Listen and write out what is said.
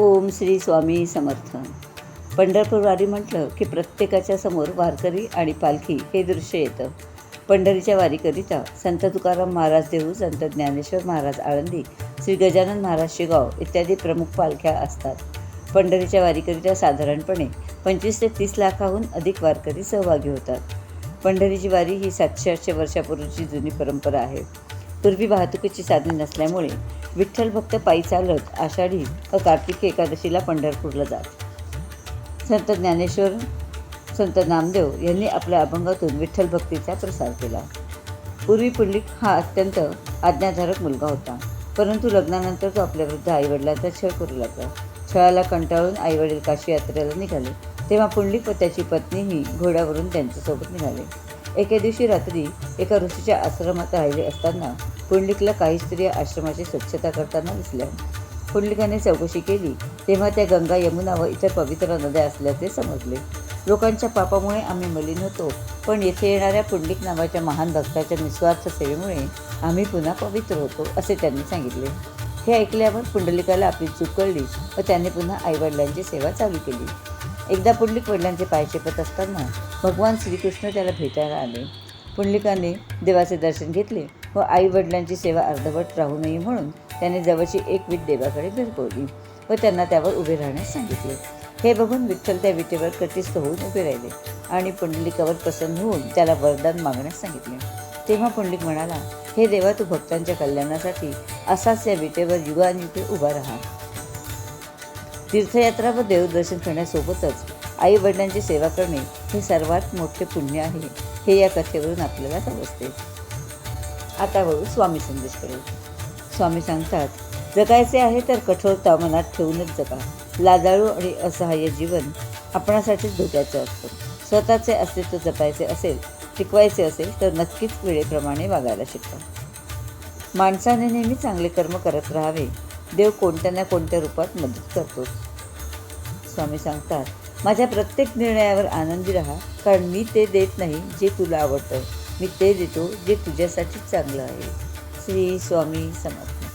ओम श्री स्वामी समर्थ. पंढरपूर वारी म्हटलं की प्रत्येकाच्या समोर वारकरी आणि पालखी हे दृश्य येतं. पंढरीच्या वारीकरिता संत तुकाराम महाराज देहू, संत ज्ञानेश्वर महाराज आळंदी, श्री गजानन महाराज शेगाव इत्यादी प्रमुख पालख्या असतात. पंढरीच्या वारीकरिता साधारणपणे 25 ते 30 लाखाहून अधिक वारकरी सहभागी होतात. पंढरीची वारी ही 700-800 वर्षापूर्वीची जुनी परंपरा आहे. पूर्वी वाहतुकीची साधने नसल्यामुळे विठ्ठल भक्त पायी चालत आषाढी व कार्तिकी एकादशीला पंढरपूरला जात. संत ज्ञानेश्वर, संत नामदेव यांनी आपल्या अभंगातून विठ्ठल भक्तीचा प्रसार केला. पूर्वी पुंडलिक हा अत्यंत आज्ञाधारक मुलगा होता, परंतु लग्नानंतर तो आपल्या वृद्ध आईवडिलांचा छळ करू लागला. छळाला कंटाळून आईवडील काशी यात्रेला निघाले, तेव्हा पुंडलिक व त्याची पत्नीही घोड्यावरून त्यांच्यासोबत निघाले. एके दिवशी रात्री एका ऋषीच्या आश्रमात राहिले असताना पुंडलिकला काही स्त्रिया आश्रमाची स्वच्छता करताना दिसल्या. पुंडलिकाने चौकशी केली, तेव्हा त्या गंगा, यमुना व इतर पवित्र नद्या असल्याचे समजले. लोकांच्या पापामुळे आम्ही मलिन होतो, पण येथे येणाऱ्या पुंडलिक नावाच्या महान भक्ताच्या निस्वार्थ सेवेमुळे आम्ही पुन्हा पवित्र होतो, असे त्यांनी सांगितले. हे ऐकल्यावर पुंडलिकाला आपली चूक कळली व त्याने पुन्हा आईवडिलांची सेवा चालू केली. एकदा पुंडलिक वडिलांचे पाय चेपत असताना भगवान श्रीकृष्ण त्याला भेटायला आले. पुंडलिकाने देवाचे दर्शन घेतले व आईवडिलांची सेवा अर्धवट राहू नये म्हणून त्याने जवळची एक वीट देवाकडे भिरकवली व त्यांना त्यावर उभे राहण्यास सांगितले. हे बघून विठ्ठल त्या विटेवर कटिस्थ होऊन उभे राहिले आणि पुंडलिकावर प्रसन्न होऊन त्याला वरदान मागण्यास सांगितले. तेव्हा पुंडलिक म्हणाला, हे देवा, तू भक्तांच्या कल्याणासाठी असाच या विटेवर युगानुयुगे उभा राहा. तीर्थयात्रा व देवदर्शन करण्यासोबतच आई वडिलांची सेवा करणे हे सर्वात मोठे पुण्य आहे, हे या कथेवरून आपल्याला समजते. आता वळू स्वामी संदेशकडे. स्वामी सांगतात, जगायचे आहे तर कठोरता मनात ठेवूनच जगा. लाजाळू आणि असहाय्य जीवन आपणासाठीच धोक्याचं असतं. स्वतःचे अस्तित्व जपायचे असेल, टिकवायचे असेल तर नक्कीच वेळेप्रमाणे वागायला शिका. माणसाने नेहमी चांगले कर्म करत राहावे. देव कोणत्या ना कोणत्या रूपात मदत करतो. स्वामी सांगतात, माझ्या प्रत्येक निर्णयावर आनंदी राहा, कारण मी ते देत नाही जे तुला आवडतं, मी ते देतो जे तुझ्यासाठी चांगलं आहे. श्री स्वामी समर्थ.